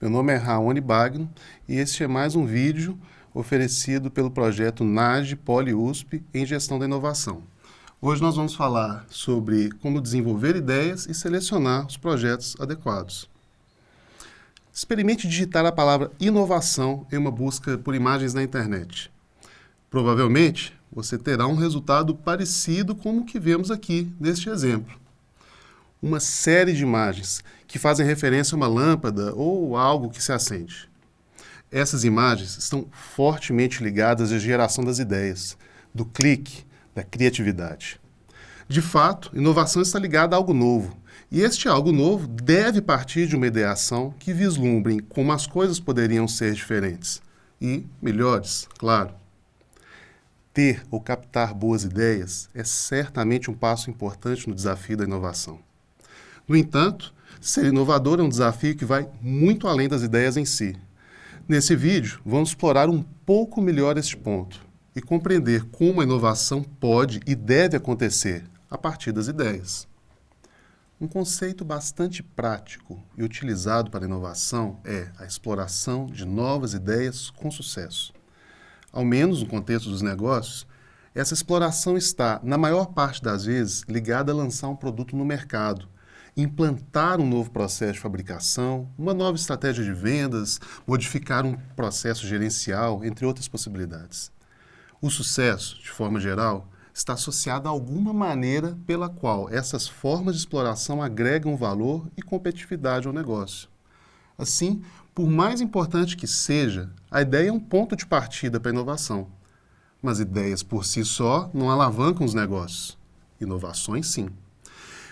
Meu nome é Raoni Bagno e este é mais um vídeo oferecido pelo projeto NAGE Poli USP em Gestão da Inovação. Hoje nós vamos falar sobre como desenvolver ideias e selecionar os projetos adequados. Experimente digitar a palavra inovação em uma busca por imagens na internet. Provavelmente, você terá um resultado parecido com o que vemos aqui neste exemplo. Uma série de imagens que fazem referência a uma lâmpada ou algo que se acende. Essas imagens estão fortemente ligadas à geração das ideias, do clique, da criatividade. De fato, inovação está ligada a algo novo, e este algo novo deve partir de uma ideação que vislumbre como as coisas poderiam ser diferentes e melhores, claro. Ter ou captar boas ideias é certamente um passo importante no desafio da inovação. No entanto, ser inovador é um desafio que vai muito além das ideias em si. Nesse vídeo, vamos explorar um pouco melhor este ponto e compreender como a inovação pode e deve acontecer a partir das ideias. Um conceito bastante prático e utilizado para a inovação é a exploração de novas ideias com sucesso. Ao menos no contexto dos negócios, essa exploração está, na maior parte das vezes, ligada a lançar um produto no mercado, implantar um novo processo de fabricação, uma nova estratégia de vendas, modificar um processo gerencial, entre outras possibilidades. O sucesso, de forma geral, está associado a alguma maneira pela qual essas formas de exploração agregam valor e competitividade ao negócio. Assim, por mais importante que seja, a ideia é um ponto de partida para a inovação. Mas ideias por si só não alavancam os negócios. Inovações, sim.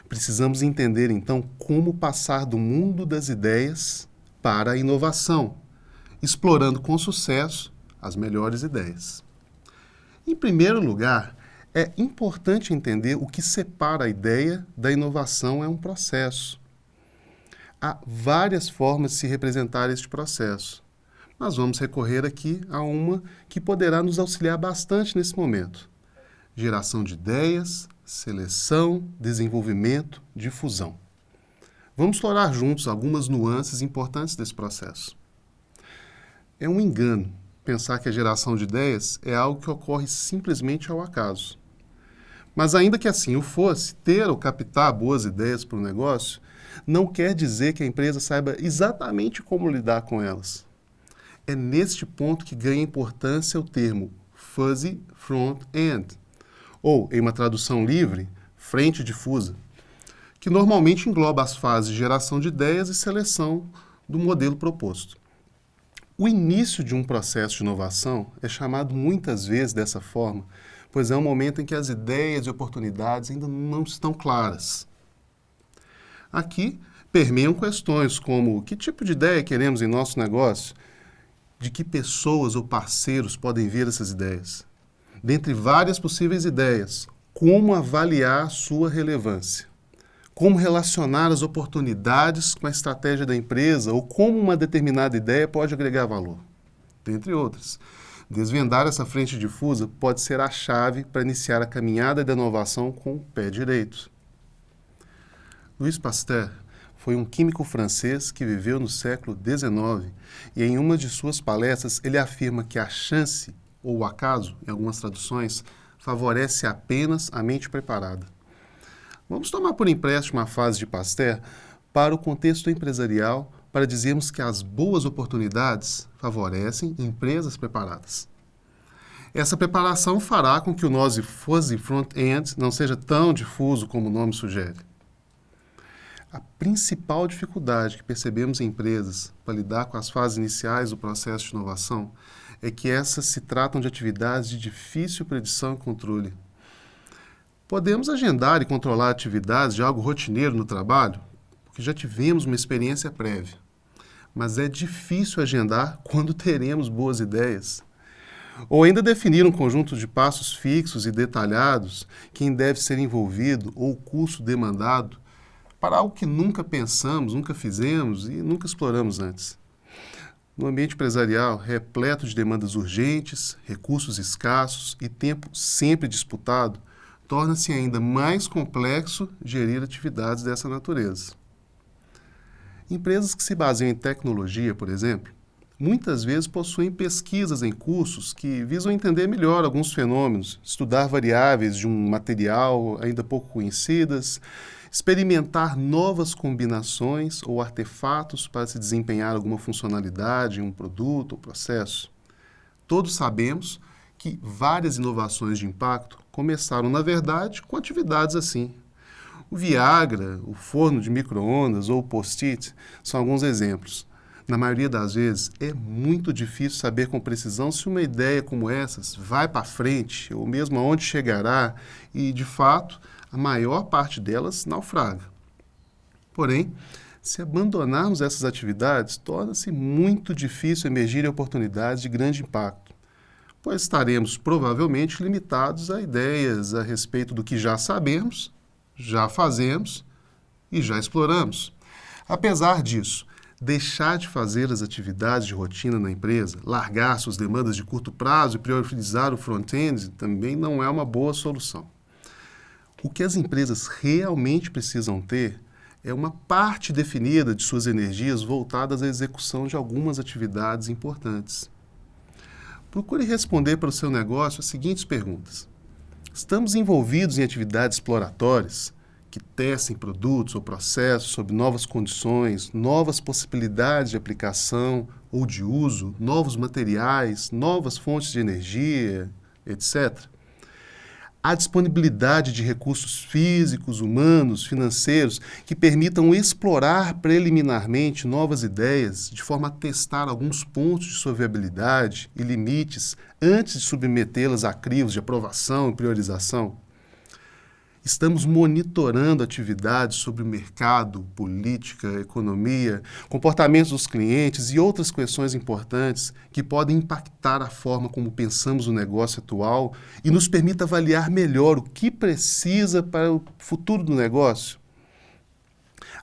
Precisamos entender, então, como passar do mundo das ideias para a inovação, explorando com sucesso as melhores ideias. Em primeiro lugar, é importante entender o que separa a ideia da inovação é um processo. Há várias formas de se representar este processo, mas vamos recorrer aqui a uma que poderá nos auxiliar bastante nesse momento. Geração de ideias, seleção, desenvolvimento, difusão. Vamos explorar juntos algumas nuances importantes desse processo. É um engano pensar que a geração de ideias é algo que ocorre simplesmente ao acaso. Mas ainda que assim o fosse, ter ou captar boas ideias para o negócio não quer dizer que a empresa saiba exatamente como lidar com elas. É neste ponto que ganha importância o termo fuzzy front-end, ou, em uma tradução livre, frente difusa, que normalmente engloba as fases de geração de ideias e seleção do modelo proposto. O início de um processo de inovação é chamado muitas vezes dessa forma, pois é um momento em que as ideias e oportunidades ainda não estão claras. Aqui permeiam questões como que tipo de ideia queremos em nosso negócio, de que pessoas ou parceiros podem ver essas ideias. Dentre várias possíveis ideias, como avaliar sua relevância? Como relacionar as oportunidades com a estratégia da empresa ou como uma determinada ideia pode agregar valor? Dentre outras. Desvendar essa frente difusa pode ser a chave para iniciar a caminhada da inovação com o pé direito. Louis Pasteur foi um químico francês que viveu no século XIX e em uma de suas palestras ele afirma que a chance ou o acaso, em algumas traduções, favorece apenas a mente preparada. Vamos tomar por empréstimo a frase de Pasteur para o contexto empresarial para dizermos que as boas oportunidades favorecem empresas preparadas. Essa preparação fará com que o nosso fuzzy front-end não seja tão difuso como o nome sugere. A principal dificuldade que percebemos em empresas para lidar com as fases iniciais do processo de inovação é que essas se tratam de atividades de difícil predição e controle. Podemos agendar e controlar atividades de algo rotineiro no trabalho, porque já tivemos uma experiência prévia. Mas é difícil agendar quando teremos boas ideias. Ou ainda definir um conjunto de passos fixos e detalhados, quem deve ser envolvido ou o custo demandado, para algo que nunca pensamos, nunca fizemos e nunca exploramos antes. No ambiente empresarial, repleto de demandas urgentes, recursos escassos e tempo sempre disputado, torna-se ainda mais complexo gerir atividades dessa natureza. Empresas que se baseiam em tecnologia, por exemplo, muitas vezes possuem pesquisas em cursos que visam entender melhor alguns fenômenos, estudar variáveis de um material ainda pouco conhecidas, experimentar novas combinações ou artefatos para se desempenhar alguma funcionalidade em um produto ou processo. Todos sabemos que várias inovações de impacto começaram, na verdade, com atividades assim. O Viagra, o forno de micro-ondas ou o post-it são alguns exemplos. Na maioria das vezes, é muito difícil saber com precisão se uma ideia como essas vai para frente ou mesmo aonde chegará e, de fato, a maior parte delas naufraga. Porém, se abandonarmos essas atividades, torna-se muito difícil emergirem oportunidades de grande impacto, pois estaremos provavelmente limitados a ideias a respeito do que já sabemos, já fazemos e já exploramos. Apesar disso, deixar de fazer as atividades de rotina na empresa, largar suas demandas de curto prazo e priorizar o front-end também não é uma boa solução. O que as empresas realmente precisam ter é uma parte definida de suas energias voltadas à execução de algumas atividades importantes. Procure responder para o seu negócio as seguintes perguntas. Estamos envolvidos em atividades exploratórias que testem produtos ou processos sob novas condições, novas possibilidades de aplicação ou de uso, novos materiais, novas fontes de energia, etc. Há disponibilidade de recursos físicos, humanos, financeiros que permitam explorar preliminarmente novas ideias de forma a testar alguns pontos de sua viabilidade e limites antes de submetê-las a crivos de aprovação e priorização. Estamos monitorando atividades sobre o mercado, política, economia, comportamentos dos clientes e outras questões importantes que podem impactar a forma como pensamos o negócio atual e nos permita avaliar melhor o que precisa para o futuro do negócio.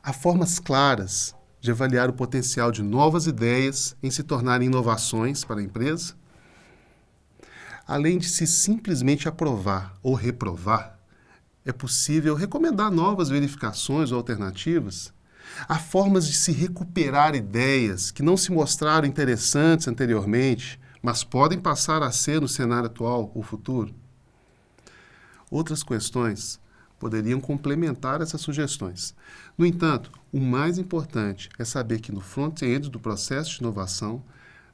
Há formas claras de avaliar o potencial de novas ideias em se tornarem inovações para a empresa. Além de se simplesmente aprovar ou reprovar, é possível recomendar novas verificações ou alternativas. Há formas de se recuperar ideias que não se mostraram interessantes anteriormente, mas podem passar a ser no cenário atual ou futuro. Outras questões poderiam complementar essas sugestões. No entanto, o mais importante é saber que no front-end do processo de inovação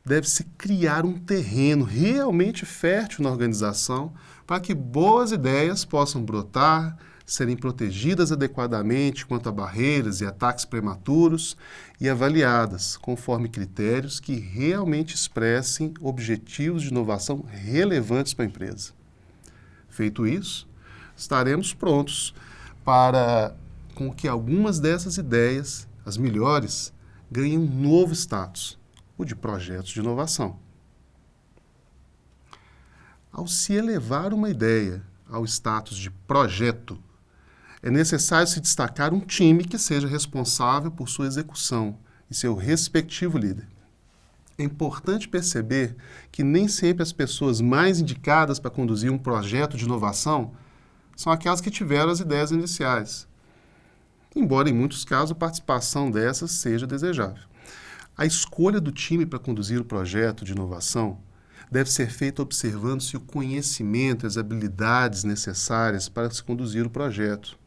deve-se criar um terreno realmente fértil na organização para que boas ideias possam brotar, serem protegidas adequadamente quanto a barreiras e ataques prematuros e avaliadas conforme critérios que realmente expressem objetivos de inovação relevantes para a empresa. Feito isso, estaremos prontos para com que algumas dessas ideias, as melhores, ganhem um novo status, o de projetos de inovação. Ao se elevar uma ideia ao status de projeto, é necessário se destacar um time que seja responsável por sua execução e seu respectivo líder. É importante perceber que nem sempre as pessoas mais indicadas para conduzir um projeto de inovação são aquelas que tiveram as ideias iniciais, embora em muitos casos a participação dessas seja desejável. A escolha do time para conduzir o projeto de inovação deve ser feita observando se o conhecimento e as habilidades necessárias para se conduzir o projeto,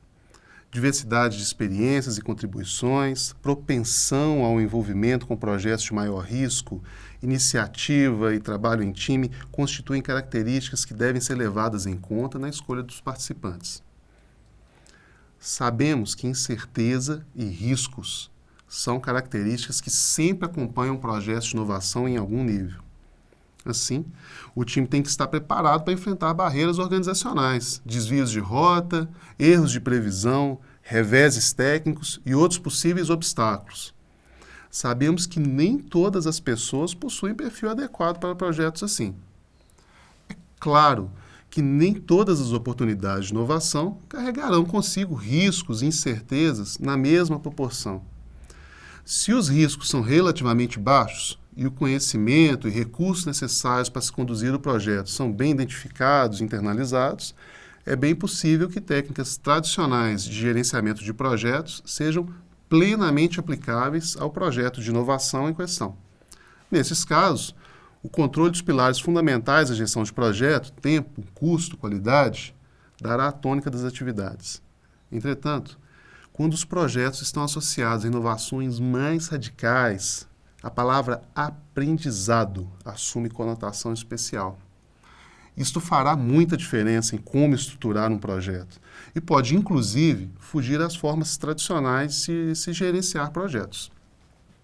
diversidade de experiências e contribuições, propensão ao envolvimento com projetos de maior risco, iniciativa e trabalho em time constituem características que devem ser levadas em conta na escolha dos participantes. Sabemos que incerteza e riscos são características que sempre acompanham projetos de inovação em algum nível. Assim, o time tem que estar preparado para enfrentar barreiras organizacionais, desvios de rota, erros de previsão, reveses técnicos e outros possíveis obstáculos. Sabemos que nem todas as pessoas possuem perfil adequado para projetos assim. É claro que nem todas as oportunidades de inovação carregarão consigo riscos e incertezas na mesma proporção. Se os riscos são relativamente baixos e o conhecimento e recursos necessários para se conduzir o projeto são bem identificados e internalizados, é bem possível que técnicas tradicionais de gerenciamento de projetos sejam plenamente aplicáveis ao projeto de inovação em questão. Nesses casos, o controle dos pilares fundamentais da gestão de projeto, tempo, custo, qualidade, dará a tônica das atividades. Entretanto, quando os projetos estão associados a inovações mais radicais, a palavra aprendizado assume conotação especial. Isto fará muita diferença em como estruturar um projeto e pode, inclusive, fugir às formas tradicionais de se gerenciar projetos.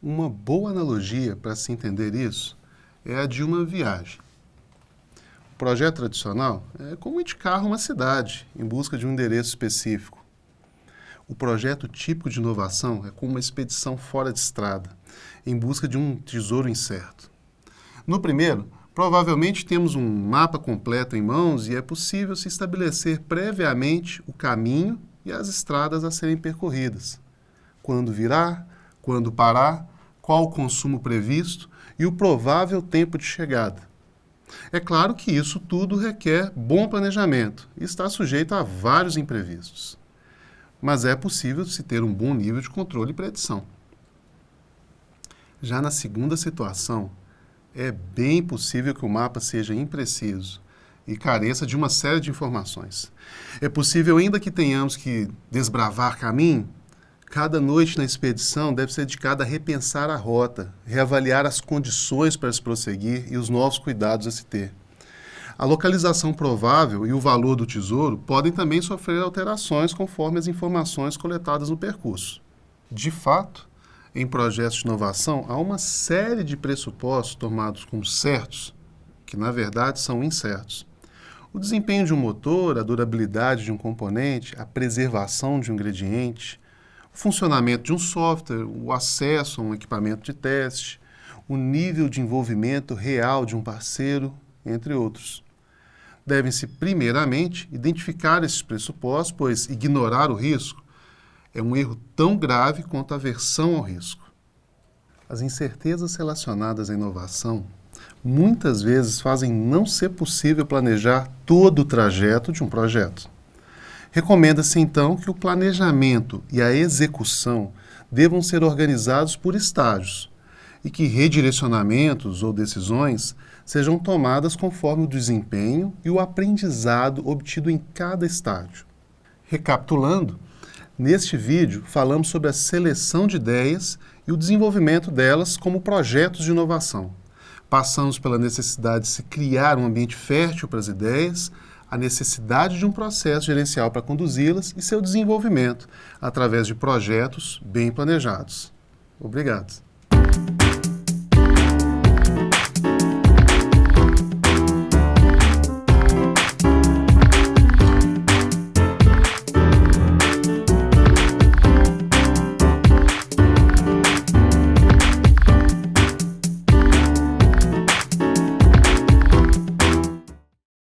Uma boa analogia para se entender isso é a de uma viagem. O projeto tradicional é como ir de carro a uma cidade em busca de um endereço específico. O projeto típico de inovação é como uma expedição fora de estrada, em busca de um tesouro incerto. No primeiro, provavelmente temos um mapa completo em mãos e é possível se estabelecer previamente o caminho e as estradas a serem percorridas. Quando virar, quando parar, qual o consumo previsto e o provável tempo de chegada. É claro que isso tudo requer bom planejamento e está sujeito a vários imprevistos. Mas é possível se ter um bom nível de controle e predição. Já na segunda situação, é bem possível que o mapa seja impreciso e careça de uma série de informações. É possível ainda que tenhamos que desbravar caminho. Cada noite na expedição deve ser dedicada a repensar a rota, reavaliar as condições para se prosseguir e os novos cuidados a se ter. A localização provável e o valor do tesouro podem também sofrer alterações conforme as informações coletadas no percurso. De fato, em projetos de inovação, há uma série de pressupostos tomados como certos, que na verdade são incertos. O desempenho de um motor, a durabilidade de um componente, a preservação de um ingrediente, o funcionamento de um software, o acesso a um equipamento de teste, o nível de envolvimento real de um parceiro, entre outros. Devem-se, primeiramente, identificar esses pressupostos, pois ignorar o risco é um erro tão grave quanto a aversão ao risco. As incertezas relacionadas à inovação muitas vezes fazem não ser possível planejar todo o trajeto de um projeto. Recomenda-se, então, que o planejamento e a execução devam ser organizados por estágios e que redirecionamentos ou decisões sejam tomadas conforme o desempenho e o aprendizado obtido em cada estágio. Recapitulando, neste vídeo falamos sobre a seleção de ideias e o desenvolvimento delas como projetos de inovação. Passamos pela necessidade de se criar um ambiente fértil para as ideias, a necessidade de um processo gerencial para conduzi-las e seu desenvolvimento através de projetos bem planejados. Obrigado.